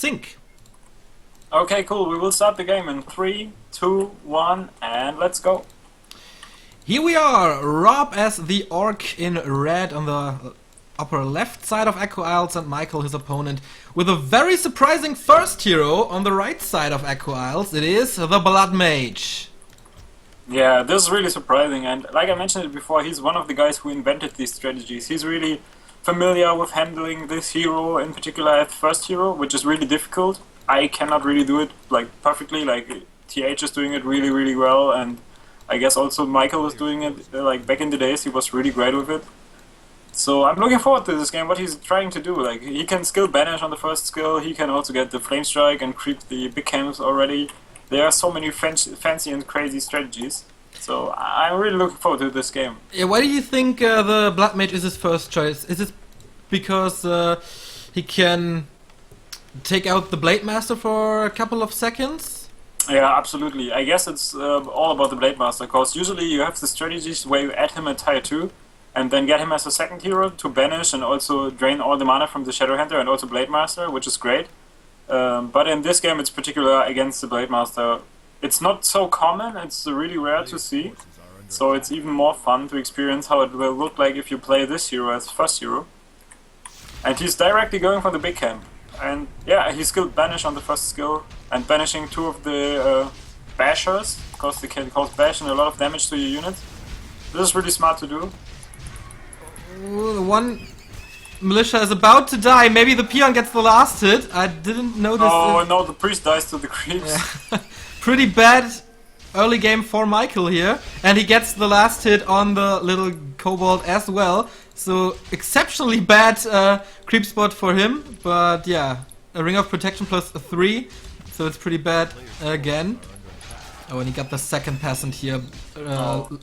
Sync. Okay, cool. We will start the game in 3, 2, 1, and let's go. Here we are, Rob as the Orc in red on the upper left side of Echo Isles, and Michael, his opponent, with a very surprising first hero on the right side of Echo Isles. It is the Blood Mage. Yeah, this is really surprising, and like I mentioned it before, he's one of the guys who invented these strategies. He's really familiar with handling this hero, in particular as first hero, which is really difficult. I cannot really do it like perfectly, like TH is doing it really well, and I guess also Michael was doing it like back in the days. He was really great with it. So I'm looking forward to this game, what he's trying to do. Like, he can skill banish on the first skill, he can also get the flame strike and creep the big camps already. There are so many fancy and crazy strategies. So I'm really looking forward to this game. Yeah, why do you think the Blood Mage is his first choice? Is it because he can take out the Blade Master for a couple of seconds? Yeah, absolutely. I guess it's all about the Blade Master, because usually you have the strategies where you add him at tier 2 and then get him as a second hero to banish and also drain all the mana from the Shadow Hunter and also Blade Master, which is great. But in this game it's particular against the Blade Master. It's not so common, it's really rare to see, so it's even more fun to experience how it will look like if you play this hero as first hero. And he's directly going for the big camp. And yeah, he skilled banish on the first skill and banishing two of the bashers, because they can cause bash and a lot of damage to your units. This is really smart to do. Ooh, the one militia is about to die. Maybe the peon gets the last hit. I didn't notice. Oh no, the priest dies to the creeps. Yeah. Pretty bad early game for Michael here, and he gets the last hit on the little kobold as well. So exceptionally bad creep spot for him, but yeah, a ring of protection plus 3, so it's pretty bad again. Oh, and he got the second peasant here,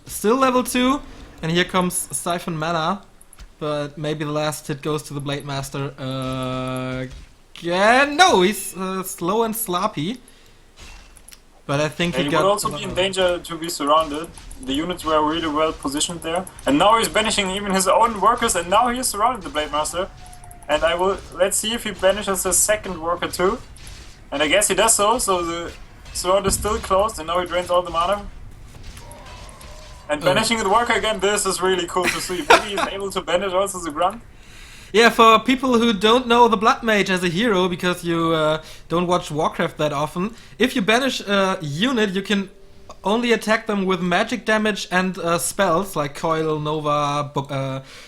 still level 2, and here comes Siphon Mana, but maybe the last hit goes to the Blade Master again. No, he's slow and sloppy. But I think he would also be in danger to be surrounded. The units were really well positioned there. And now he's banishing even his own workers, and now he's surrounded the Blade Master. And let's see if he banishes his second worker too. And I guess he does so the surround is still closed, and now he drains all the mana. And banishing the worker again, this is really cool to see. Maybe he's able to banish also the grunt. Yeah, for people who don't know the Blood Mage as a hero, because you don't watch Warcraft that often, if you banish a unit, you can only attack them with magic damage and spells like Coil, Nova,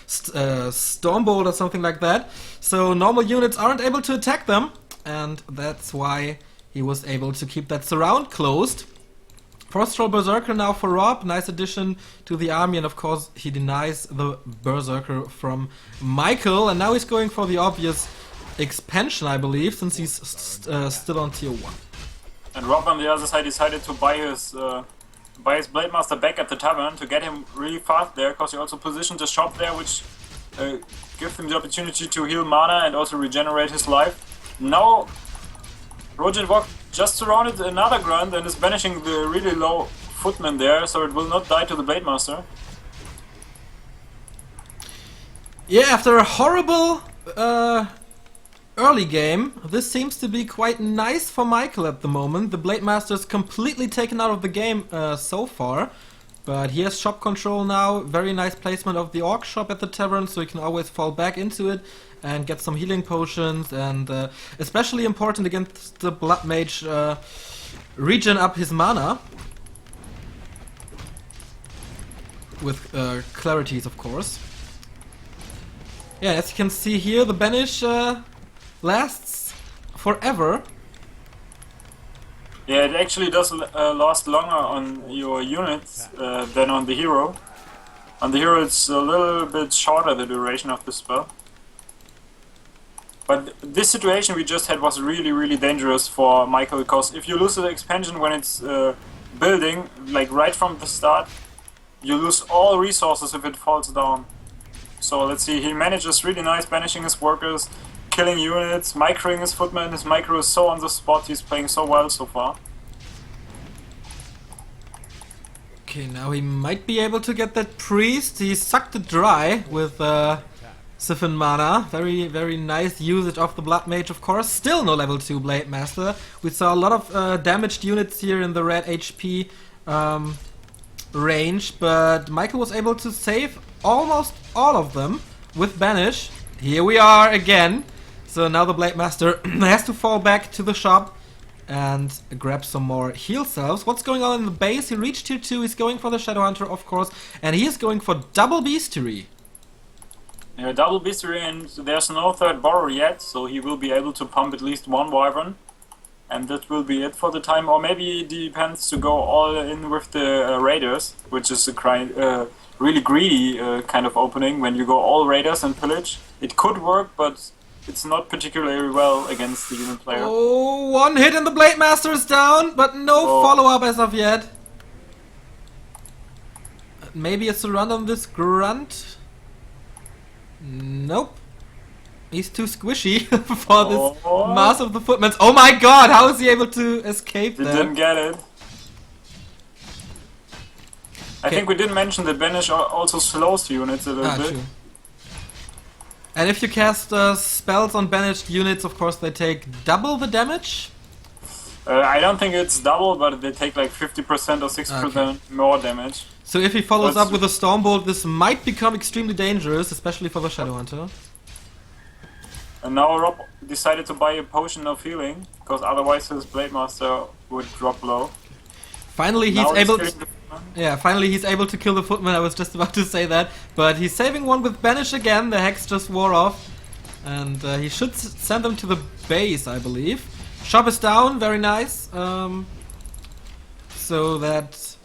Stormbolt or something like that. So normal units aren't able to attack them, and that's why he was able to keep that surround closed. Frosttroll Berserker now for Rob, nice addition to the army, and of course he denies the Berserker from Michael, and now he's going for the obvious expansion, I believe, since he's still on tier 1. And Rob on the other side decided to buy his Blade Master back at the tavern to get him really fast there, because he also positioned a shop there which gives him the opportunity to heal mana and also regenerate his life. Now RotYC just surrounded another grunt and is banishing the really low footman there, so it will not die to the Blade Master. Yeah, after a horrible early game, this seems to be quite nice for Michael at the moment. The Blade Master is completely taken out of the game so far, but he has shop control now. Very nice placement of the Orc shop at the tavern, so he can always fall back into it and get some healing potions, and especially important against the Blood Mage, regen up his mana with clarities, of course. Yeah, as you can see here, the banish lasts forever. Yeah, it actually does last longer on your units than on the hero. On the hero it's a little bit shorter, the duration of the spell. But this situation we just had was really dangerous for Michael, because if you lose the expansion when it's building, like right from the start, you lose all resources if it falls down. So let's see, he manages really nice banishing his workers, killing units, microing his footman. His micro is so on the spot, he's playing so well so far. Okay, now he might be able to get that priest. He sucked it dry with Siphon mana. Very, very nice usage of the Blood Mage, of course. Still no level 2 Blade Master. We saw a lot of damaged units here in the red HP range, but Michael was able to save almost all of them with Banish. Here we are again. So now the Blade Master has to fall back to the shop and grab some more heal cells. What's going on in the base? He reached tier 2, he's going for the Shadowhunter, of course, and he is going for double Beastery. Yeah, double Beastery, and there's no third borrower yet, so he will be able to pump at least one Wyvern. And that will be it for the time, or maybe it depends to go all in with the Raiders, which is a really greedy kind of opening. When you go all Raiders and Pillage, it could work, but it's not particularly well against the human player. Oh, one hit and the Blade Master is down, but no follow-up as of yet. Maybe a surround on this Grunt. Nope. He's too squishy for this mass of the footmen. Oh my god, how is he able to escape that? He didn't get it. I think we didn't mention that Banish also slows units a little bit. True. And if you cast spells on banished units, of course they take double the damage? I don't think it's double, but they take like 50% or 60% more damage. So if he follows up with a Stormbolt, this might become extremely dangerous, especially for the Shadowhunter. And now Rob decided to buy a potion of healing, because otherwise his Blade Master would drop low. Finally he's able to... Yeah, finally he's able to kill the footman, I was just about to say that. But he's saving one with Banish again, the Hex just wore off. And he should send them to the base, I believe. Shop is down, very nice. So that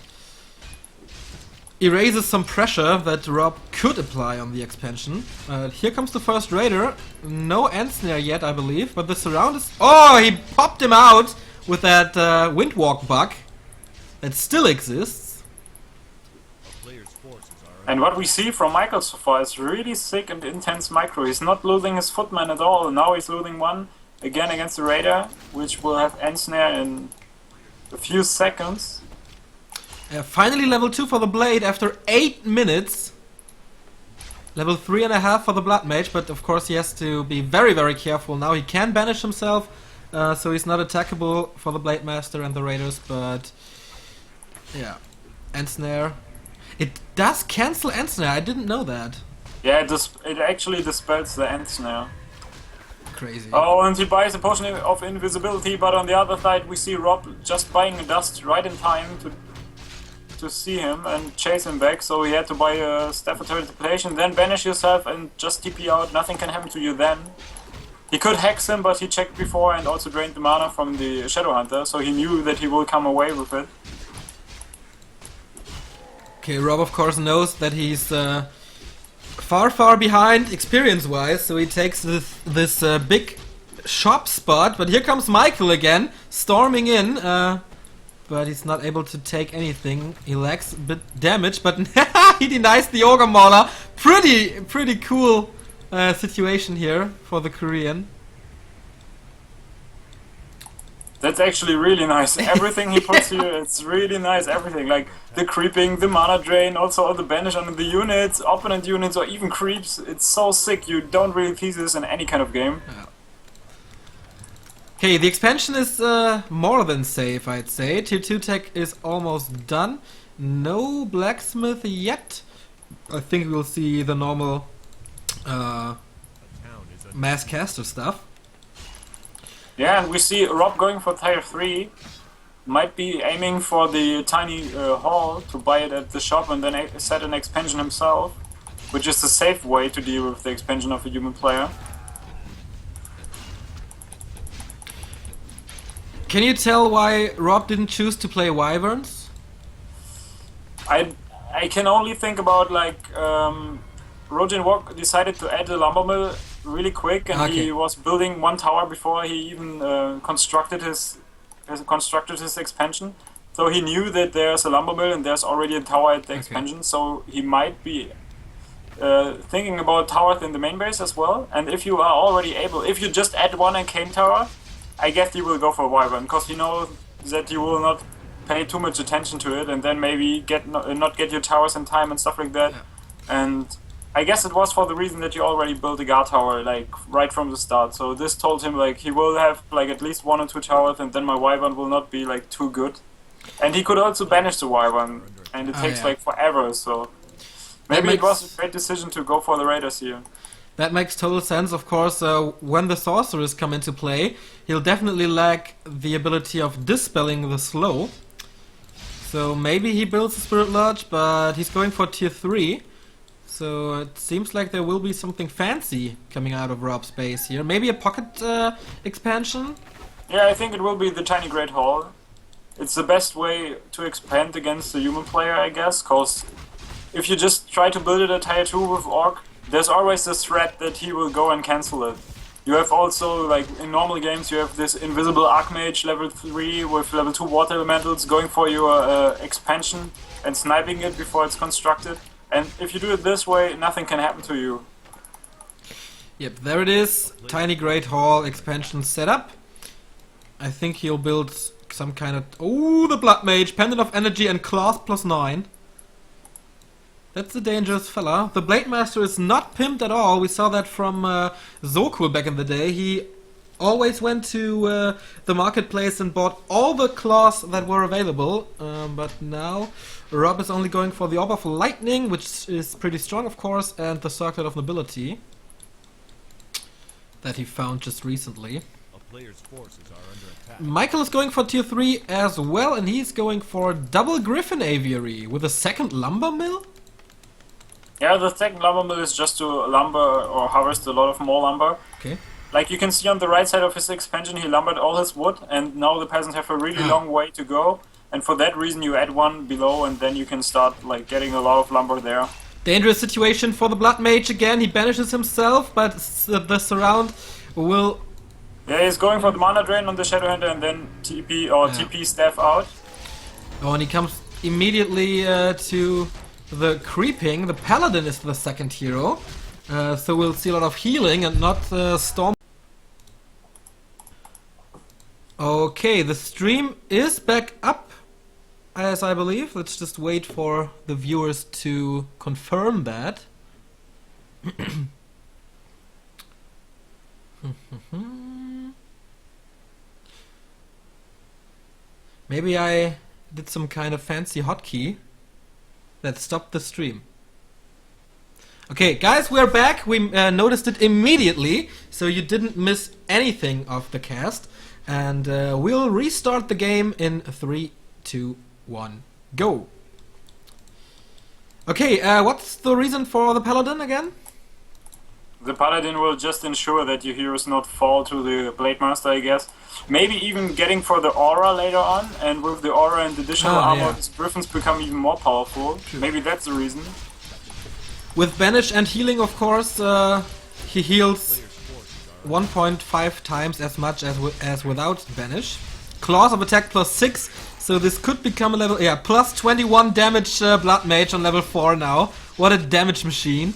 erases some pressure that Rob could apply on the expansion. Here comes the first Raider. No End Snare yet, I believe, but the surround is... Oh, he popped him out with that Windwalk bug that still exists. And what we see from Michael so far is really sick and intense micro. He's not losing his footman at all. Now he's losing one again against the Raider, which will have End Snare in a few seconds. Finally level 2 for the Blade after 8 minutes. Level 3.5 for the Blood Mage, but of course he has to be very, very careful now. He can banish himself, so he's not attackable for the Blade Master and the Raiders, but... Yeah. End Snare. It does cancel End Snare, I didn't know that. Yeah, it actually dispels the End Snare. Crazy. Oh, and he buys a potion of invisibility, but on the other side we see Rob just buying a dust right in time to see him and chase him back, so he had to buy a Staff of Interpretation, then banish yourself and just TP out, nothing can happen to you then. He could hex him, but he checked before and also drained the mana from the Shadowhunter, so he knew that he will come away with it. Okay, Rob of course knows that he's far, far behind experience-wise, so he takes this big shop spot, but here comes Michael again, storming in, but he's not able to take anything. He lacks a bit damage, but he denies the Ogre Mauler. Pretty cool situation here for the Korean. That's actually really nice. Everything he puts here, it's really nice. Everything, like the creeping, the mana drain, also all the banish on the units, opponent units, or even creeps. It's so sick. You don't really see this in any kind of game. Yeah. Okay, the expansion is more than safe, I'd say. Tier 2 tech is almost done. No blacksmith yet. I think we'll see the normal mass caster stuff. Yeah, and we see Rob going for tier 3. Might be aiming for the tiny hall to buy it at the shop and then set an expansion himself, which is the safe way to deal with the expansion of a human player. Can you tell why Rob didn't choose to play Wyverns? I can only think about like Rojin Walk decided to add a lumber mill really quick, and he was building one tower before he even constructed his expansion. So he knew that there's a lumber mill and there's already a tower at the expansion. So he might be thinking about towers in the main base as well. And if you are already able, if you just add one arcane tower, I guess you will go for Wyvern, because you know that you will not pay too much attention to it, and then maybe not get your towers in time and stuff like that. Yeah. And I guess it was for the reason that you already built a guard tower, like, right from the start. So this told him, like, he will have, like, at least 1 or 2 towers, and then my Wyvern will not be, like, too good. And he could also banish the Wyvern, and it takes, like, forever, so... Maybe it was a great decision to go for the Raiders here. That makes total sense, of course. When the Sorcerers come into play, he'll definitely lack the ability of dispelling the slow. So maybe he builds a Spirit Lodge, but he's going for tier 3. So it seems like there will be something fancy coming out of Rob's base here. Maybe a pocket expansion? Yeah, I think it will be the Tiny Great Hall. It's the best way to expand against the human player, I guess, because if you just try to build it at tier 2 with Orc, there's always this threat that he will go and cancel it. You have also, like, in normal games, you have this invisible Archmage level 3 with level 2 water elementals going for your expansion and sniping it before it's constructed. And if you do it this way, nothing can happen to you. Yep, there it is. Tiny Great Hall expansion set up. I think he'll build some kind of... Oh, the Blood Mage! Pendant of Energy and Claws +9. That's a dangerous fella. The Blade Master is not pimped at all. We saw that from Zokul back in the day. He always went to the marketplace and bought all the claws that were available. But now Rob is only going for the Orb of Lightning, which is pretty strong, of course, and the Circlet of Nobility that he found just recently. Michael is going for tier 3 as well, and he's going for double Griffin Aviary with a second lumber mill? Yeah, the second lumber mill is just to lumber or harvest a lot of more lumber. Okay. Like you can see on the right side of his expansion, he lumbered all his wood, and now the peasants have a really long way to go. And for that reason, you add one below, and then you can start like getting a lot of lumber there. Dangerous situation for the Blood Mage again. He banishes himself, but the surround will... Yeah, he's going for the mana drain on the Shadowhunter and then TP or TP staff out. Oh, and he comes immediately to the creeping. The Paladin is the second hero. So we'll see a lot of healing and not storm. Okay, the stream is back up, as I believe. Let's just wait for the viewers to confirm that. Maybe I did some kind of fancy hotkey that stopped the stream. Okay, guys, we're back. We noticed it immediately, so you didn't miss anything of the cast. And we'll restart the game in 3, 2, 1, go. Okay, what's the reason for the Paladin again? The Paladin will just ensure that your heroes not fall to the Blade Master, I guess. Maybe even getting for the Aura later on, and with the Aura and additional armor, his Griffins become even more powerful. True. Maybe that's the reason. With Banish and healing, of course, he heals 1.5 times as much as without Banish. Claws of attack +6, so this could become a level... Yeah, plus 21 damage Blood Mage on level 4 now. What a damage machine.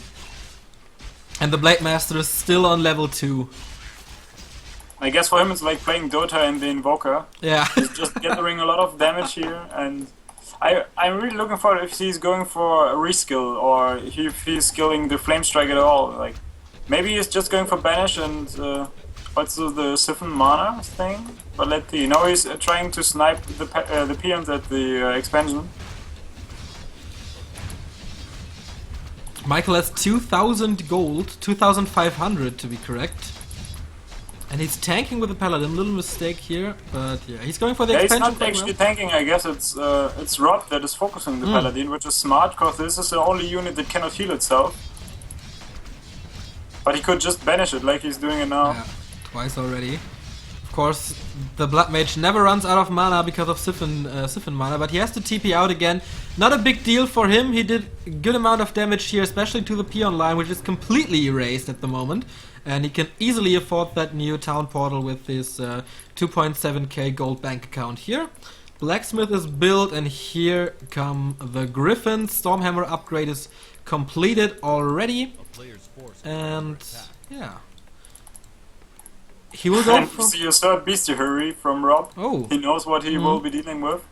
And the Blade Master is still on level 2. I guess for him it's like playing Dota and the Invoker. Yeah. He's just gathering a lot of damage here, and I'm really looking for if he's going for a reskill or if he's skilling the Flame Strike at all. Like, maybe he's just going for Banish and also the Siphon Mana thing. But let's see. Now he's trying to snipe the peons at the expansion. Michael has 2,000 gold, 2,500 to be correct. And he's tanking with the Paladin, little mistake here, but yeah, he's going for the expansion. He's not actually tanking, I guess it's Rob that is focusing the Paladin, which is smart, because this is the only unit that cannot heal itself. But he could just banish it like he's doing it now. Yeah, twice already. Of course, the Blood Mage never runs out of mana because of Siphon mana, but he has to TP out again. Not a big deal for him. He did a good amount of damage here, especially to the peon line, which is completely erased at the moment. And he can easily afford that new town portal with his 2.7k gold bank account here. Blacksmith is built, and here come the Griffins. Stormhammer upgrade is completed already. And yeah. He will go and you see a third bestiary from Rob. Oh. He knows what he will be dealing with.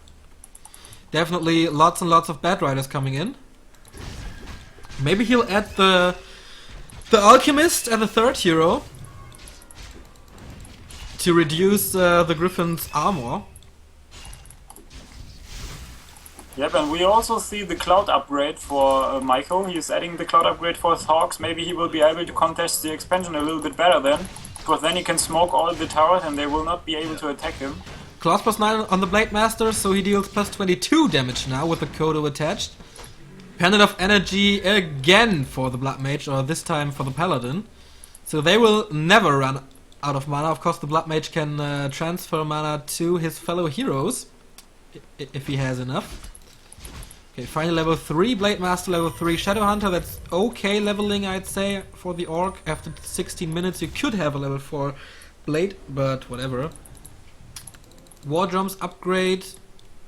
Definitely lots and lots of bad riders coming in. Maybe he'll add the Alchemist as the third hero to reduce the Griffin's armor. Yep, and we also see the cloud upgrade for Michael. He's adding the cloud upgrade for his Hawks. Maybe he will be able to contest the expansion a little bit better then, because then he can smoke all the towers and they will not be able to attack him. Claws +9 on the Blade Master, so he deals +22 damage now with the Kodo attached. Pendant of Energy again for the Blood Mage, or this time for the Paladin. So they will never run out of mana. Of course, the Blood Mage can transfer mana to his fellow heroes, if he has enough. Okay, final level 3, Blade Master level 3, Shadow Hunter, that's okay leveling, I'd say, for the Orc. After 16 minutes you could have a level 4 Blade, but whatever. War Drums upgrade,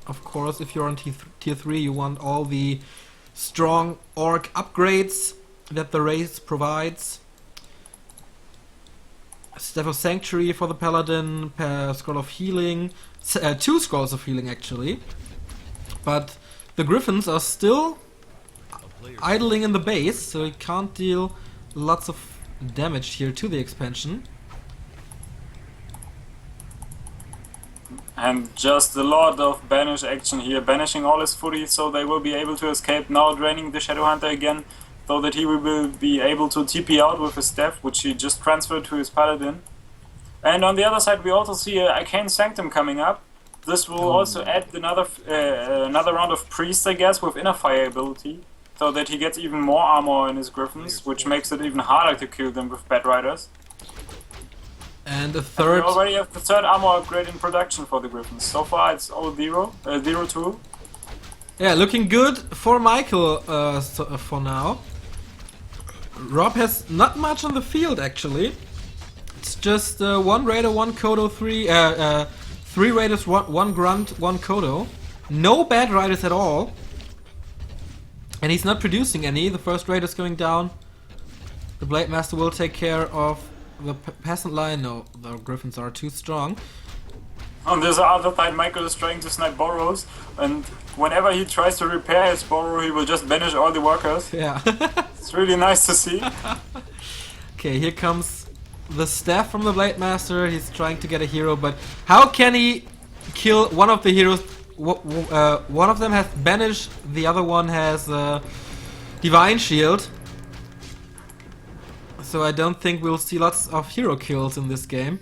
of course, if you're on tier 3 you want all the strong Orc upgrades that the race provides. Staff of Sanctuary for the Paladin, Scroll of Healing, 2 Scrolls of Healing actually, but the Griffins are still idling in the base, so he can't deal lots of damage here to the expansion. And just a lot of banish action here, banishing all his footies so they will be able to escape, now draining the Shadow Hunter again, so that he will be able to TP out with his staff, which he just transferred to his Paladin. And on the other side we also see a Arcane Sanctum coming up. This will also add another round of Priest, I guess, with Inner Fire ability, so that he gets even more armor in his Griffins, which makes it even harder to kill them with Bad Riders. And a third... And we already have the third armor upgrade in production for the Griffins. So far it's all 0-2. Yeah, looking good for Michael for now. Rob has not much on the field actually. It's just 1 Raider, 1 Kodo, 3 Raiders, 1 Grunt, 1 Kodo. No Bad Riders at all. And he's not producing any. The first Raider's going down. The Blade Master will take care of the peasant line. No, the Griffins are too strong. On this other side, Michael is trying to snipe Boros, and whenever he tries to repair his Boro, he will just banish all the workers. Yeah. It's really nice to see. Okay, here comes the staff from the Blade Master. He's trying to get a hero, but how can he kill one of the heroes? One of them has Banish, the other one has Divine Shield. So I don't think we'll see lots of hero kills in this game.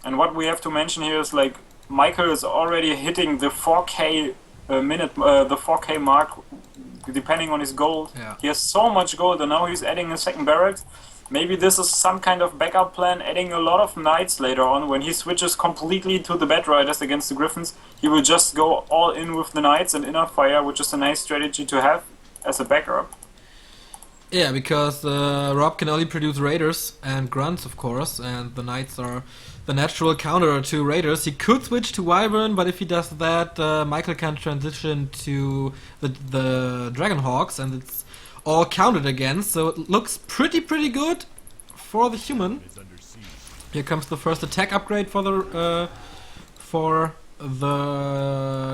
And what we have to mention here is, like, Michael is already hitting the 4K the 4K mark, depending on his gold. Yeah. He has so much gold, and now he's adding a second barracks. Maybe this is some kind of backup plan, adding a lot of knights later on. When he switches completely to the Bad Riders against the Griffins, he will just go all in with the knights and Inner Fire, which is a nice strategy to have as a backup. Yeah, because Rob can only produce Raiders and Grunts, of course, and the Knights are the natural counter to Raiders. He could switch to Wyvern, but if he does that, Michael can transition to the Dragonhawks, and it's all counted again, so it looks pretty good for the human. Here comes the first attack upgrade for the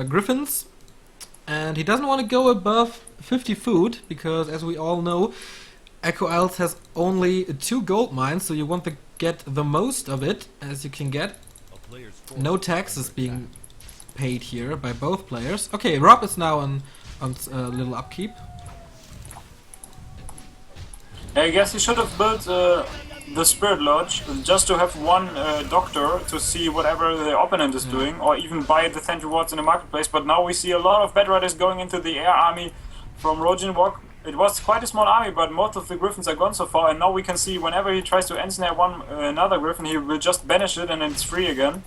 Griffins, and he doesn't want to go above 50 food, because as we all know, Echo Isles has only 2 gold mines, so you want to get the most of it as you can get. No taxes being paid here by both players. Okay, Rob is now on a little upkeep. I guess he should have built the Spirit Lodge just to have one doctor to see whatever the opponent is doing, or even buy the 10 rewards in the marketplace. But now we see a lot of Bad Riders going into the air army from Rojin Walk. It was quite a small army, but most of the Griffins are gone so far, and now we can see whenever he tries to ensnare another Griffin, he will just banish it and then it's free again.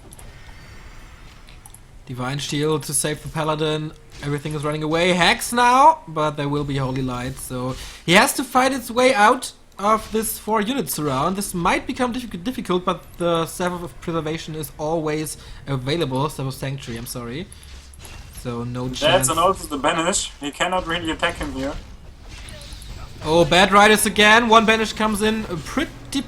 Divine Shield to save the Paladin. Everything is running away. Hex now, but there will be Holy Light, so he has to fight its way out of this 4-unit surround. This might become difficult, but the Staff of Preservation is always available. Staff of Sanctuary, I'm sorry. So no chance. That's and also the banish. He cannot really attack him here. Oh, Bad Riders again. One banish comes in pretty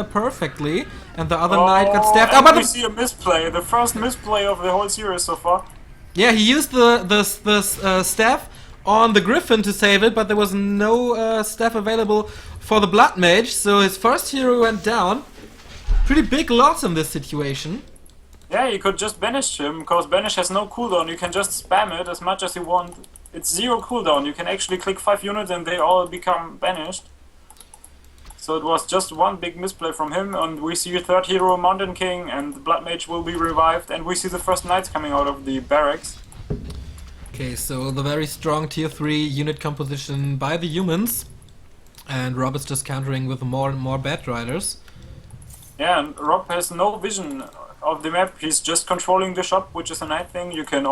perfectly, and the other knight got staffed. Oh, but we see a misplay. The first misplay of the whole series so far. Yeah, he used the staff on the Griffin to save it, but there was no staff available for the Blood Mage, so his first hero went down. Pretty big loss in this situation. Yeah, you could just banish him, because banish has no cooldown. You can just spam it as much as you want. It's 0 cooldown. You can actually click 5 units and they all become banished. So it was just one big misplay from him, and we see a third hero, Mountain King, and the Blood Mage will be revived, and we see the first knights coming out of the barracks. Okay, so the very strong tier 3 unit composition by the humans, and Rob is just countering with more and more Bat Riders. Yeah, and Rob has no vision of the map. He's just controlling the shop, which is a nice thing. You can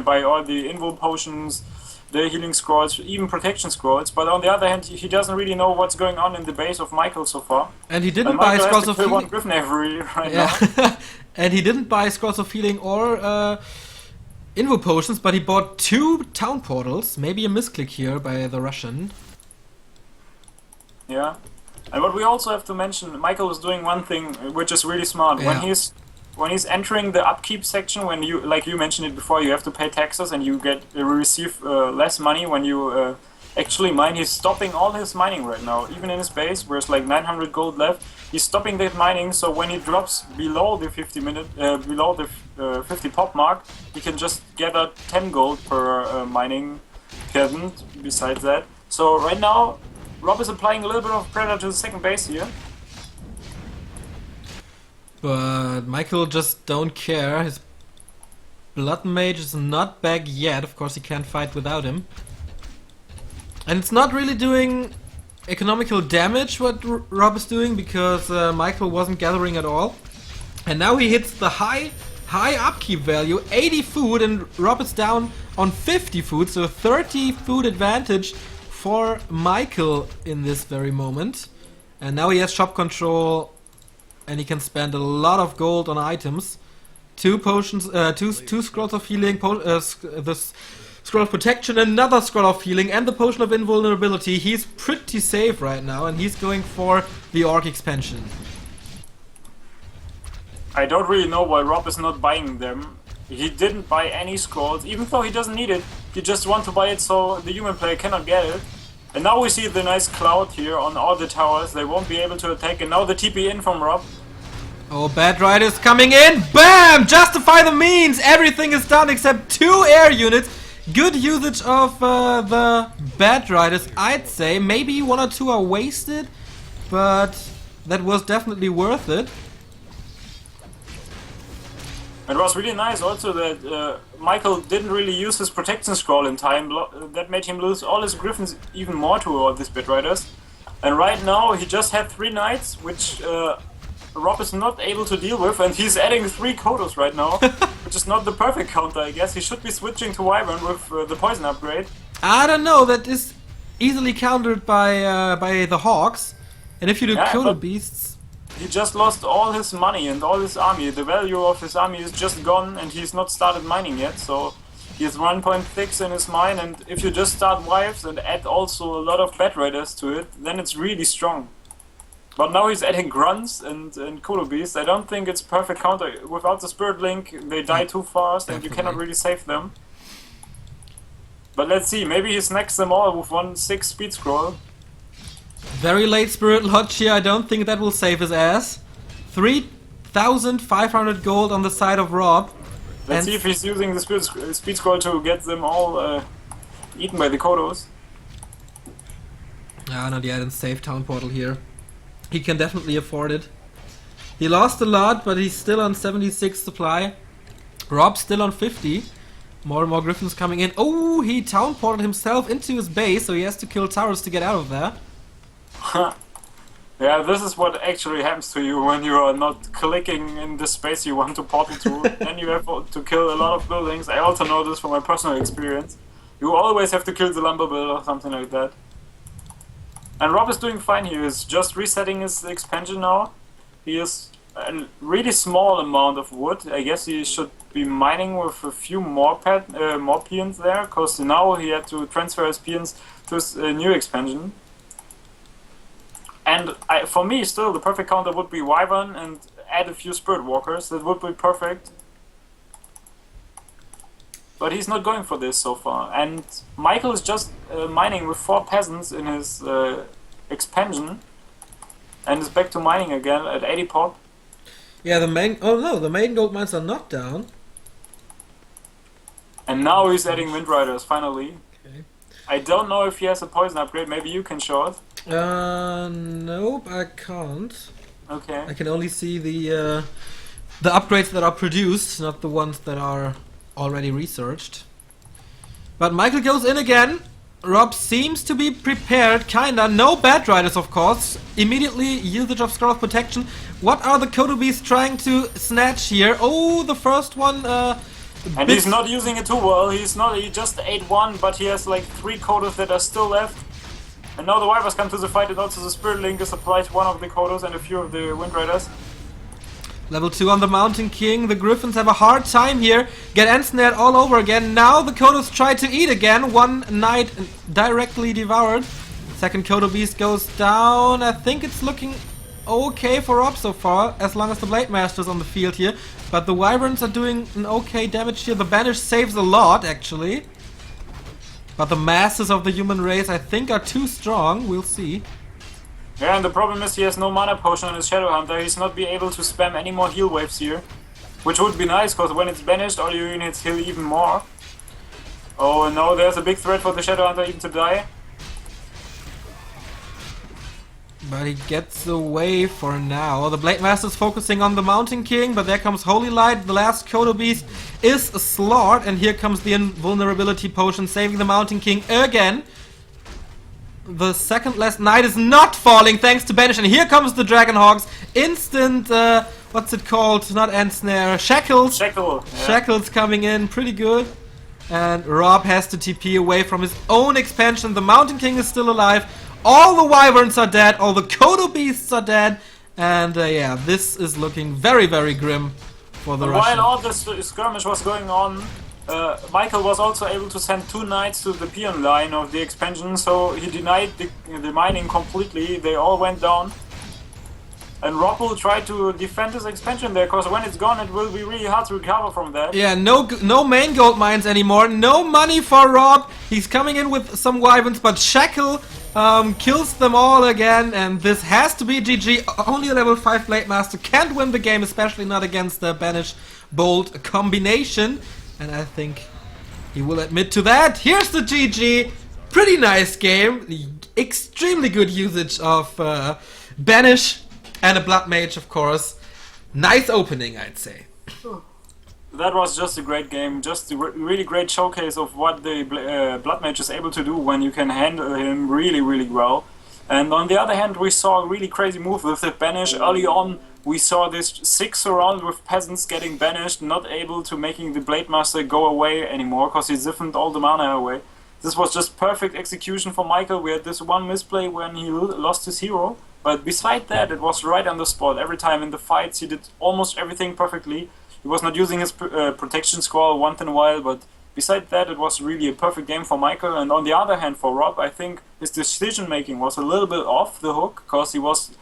buy all the invo potions, the healing scrolls, even protection scrolls. But on the other hand, he doesn't really know what's going on in the base of Michael so far. And he didn't buy scrolls of healing. Griffin every right now. And he didn't buy scrolls of healing or invo potions, but he bought 2 town portals. Maybe a misclick here by the Russian. Yeah. And what we also have to mention, Michael is doing one thing which is really smart. Yeah. When he's entering the upkeep section, when you, like you mentioned it before, you have to pay taxes and you receive less money when you actually mine. He's stopping all his mining right now, even in his base, where it's like 900 gold left. He's stopping that mining, so when he drops below the 50 pop mark, he can just gather 10 gold per mining peasant. Besides that, so right now, Rob is applying a little bit of pressure to the second base here. But Michael just don't care. His Blood Mage is not back yet. Of course, he can't fight without him. And it's not really doing economical damage what Rob is doing, because Michael wasn't gathering at all. And now he hits the high upkeep value, 80 food, and Rob is down on 50 food, so 30 food advantage for Michael in this very moment. And now he has shop control, and he can spend a lot of gold on items. 2 potions, two scrolls of healing, the scroll of protection, another scroll of healing, and the potion of invulnerability. He's pretty safe right now, and he's going for the Orc expansion. I don't really know why Rob is not buying them. He didn't buy any scrolls, even though he doesn't need it. He just wants to buy it so the human player cannot get it. And now we see the nice cloud here on all the towers. They won't be able to attack. And now the TP in from Rob. Oh, Bat Riders coming in. Bam! Justify the means. Everything is done except 2 air units. Good usage of the Bat Riders, I'd say. Maybe 1 or 2 are wasted, but that was definitely worth it. It was really nice also that Michael didn't really use his protection scroll in time. That made him lose all his griffins even more to all these Bat Riders. And right now he just had 3 knights, which Rob is not able to deal with, and he's adding 3 Kodos right now, which is not the perfect counter, I guess. He should be switching to Wyvern with the poison upgrade. I don't know, that is easily countered by the Hawks. And if you do Kodo Beasts... He just lost all his money and all his army. The value of his army is just gone, and he's not started mining yet, so he has 1.6 in his mine, and if you just start Wives and add also a lot of Bat Raiders to it, then it's really strong. But now he's adding Grunts and Kodo Beasts. I don't think it's perfect counter. Without the Spirit Link, they die too fast, and you cannot really save them. But let's see, maybe he snacks them all with 1/6 speed scroll. Very late Spirit Lodge here, I don't think that will save his ass. 3,500 gold on the side of Rob. Let's see if he's using the speed scroll to get them all eaten by the Kodos. Ah, not yet, and save Town Portal here. He can definitely afford it. He lost a lot, but he's still on 76 supply. Rob's still on 50. More and more Griffins coming in. Oh, he Town Portaled himself into his base, so he has to kill towers to get out of there. Yeah, this is what actually happens to you when you are not clicking in the space you want to portal to. Then you have to kill a lot of buildings. I also know this from my personal experience. You always have to kill the lumber build or something like that. And Rob is doing fine here. He's just resetting his expansion now. He has a really small amount of wood. I guess he should be mining with a few more peons there, because now he had to transfer his peons to his new expansion. And for me, still, the perfect counter would be Wyvern and add a few Spirit Walkers. That would be perfect. but he's not going for this so far. And Michael is just mining with 4 peasants in his expansion, and is back to mining again at 80 pop. Yeah, the main... Oh no, the main gold mines are not down. And now he's adding Wind Riders, finally. Okay. I don't know if he has a poison upgrade, maybe you can show it. Nope, I can't. Okay. I can only see the upgrades that are produced, not the ones that are already researched. But Michael goes in again. Rob seems to be prepared, kinda. No bad riders, of course. Immediately usage of Scroll of Protection. What are the Kodobees trying to snatch here? Oh, the first one. And he's not using it too well. He just ate 1, but he has like 3 Kodos that are still left. And now the Wyvers come to the fight, and also the Spirit Link is applied to one of the Kodos and a few of the Wind Riders. Level 2 on the Mountain King. The Griffins have a hard time here. Get ensnared all over again. Now the Kodos try to eat again. One Knight directly devoured. Second Kodo Beast goes down. I think it's looking okay for Rob so far, as long as the Blade Master is on the field here. But the Wyverns are doing an okay damage here. The Banish saves a lot, actually. But the masses of the human race, I think, are too strong. We'll see. Yeah, and the problem is he has no mana potion on his Shadow Hunter. He's not be able to spam any more heal waves here. Which would be nice, because when it's banished, all your units heal even more. Oh no, there's a big threat for the Shadow Hunter even to die. But he gets away for now. The Blade Master's focusing on the Mountain King, but there comes Holy Light. The last Kodo Beast is slaughtered, and here comes the Invulnerability Potion, saving the Mountain King again. The second last Knight is not falling thanks to Banish, and here comes the Dragon Hogs. Instant, what's it called? Not Ensnare, Shackles. Shackle, yeah. Shackles coming in, pretty good. And Rob has to TP away from his own expansion. The Mountain King is still alive. All the Wyverns are dead, all the Kodo Beasts are dead, and yeah, this is looking very, very grim for the Russians. While all this skirmish was going on, Michael was also able to send 2 Knights to the peon line of the expansion, so he denied the mining completely. They all went down. And Rob will try to defend his expansion there, because when it's gone, it will be really hard to recover from that. Yeah, no main gold mines anymore, no money for Rob. He's coming in with some Wyverns, but Shackle kills them all again, and this has to be GG. Only a level 5 Blade Master can't win the game, especially not against the Banish Bolt combination. And I think he will admit to that. Here's the GG. Pretty nice game. Extremely good usage of Banish and a Blood Mage, of course. Nice opening, I'd say. That was just a great game, just a really great showcase of what the Blood Mage is able to do when you can handle him really, really well. And on the other hand, we saw a really crazy move with the Banish. Early on, we saw this 6 surround with peasants getting banished, not able to making the Blade Master go away anymore, because he siphoned all the mana away. This was just perfect execution for Michael. We had this one misplay when he lost his hero, but beside that, it was right on the spot. Every time in the fights, he did almost everything perfectly. He was not using his protection scroll once in a while, but beside that, it was really a perfect game for Michael. And on the other hand, for Rob, I think his decision making was a little bit off the hook, because he was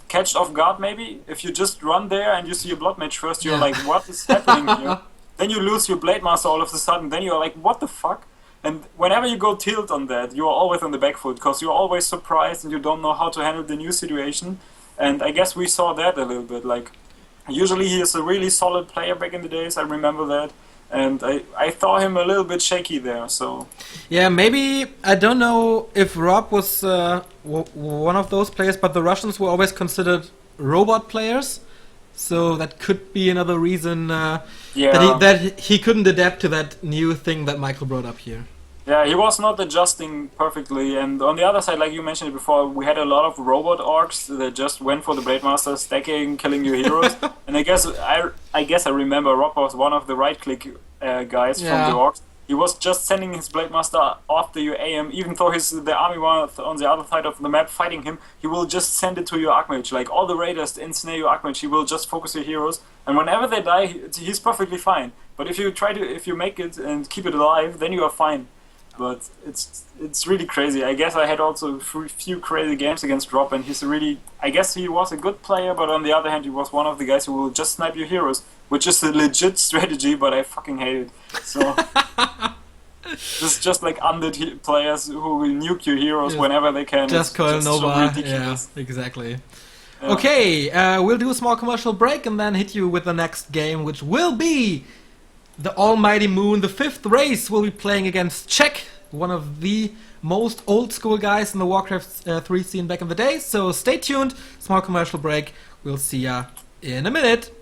catched off guard maybe. If you just run there and you see a Blood Mage first, you're like, what is happening here? Then you lose your Blade Master all of a sudden, then you're like, what the fuck? And whenever you go tilt on that, you're always on the back foot, because you're always surprised and you don't know how to handle the new situation. And I guess we saw that a little bit, like, usually he is a really solid player back in the days, I remember that. And I thought him a little bit shaky there, so... Yeah, maybe, I don't know if Rob was one of those players, but the Russians were always considered robot players. So that could be another reason that he couldn't adapt to that new thing that Michael brought up here. Yeah, he was not adjusting perfectly, and on the other side, like you mentioned before, we had a lot of robot orcs that just went for the Blade Master, stacking, killing your heroes. And I guess I remember Rob was one of the right-click guys from the orcs. He was just sending his Blade Master after your AM, even though the army was on the other side of the map fighting him, he will just send it to your Archmage. Like all the raiders ensnare your Archmage, he will just focus your heroes, and whenever they die, he's perfectly fine. But if you make it and keep it alive, then you are fine. But it's really crazy. I guess I had also a few crazy games against Rob, and he's really... I guess he was a good player, but on the other hand, he was one of the guys who will just snipe your heroes, which is a legit strategy, but I fucking hate it. So... This is just like undead players who will nuke your heroes whenever they can. Just call Nova. Yeah, exactly. Yeah. Okay, we'll do a small commercial break and then hit you with the next game, which will be the Almighty Moon. The 5th race will be playing against Czech, one of the most old school guys in the Warcraft 3 scene back in the day. So stay tuned, small commercial break. We'll see ya in a minute.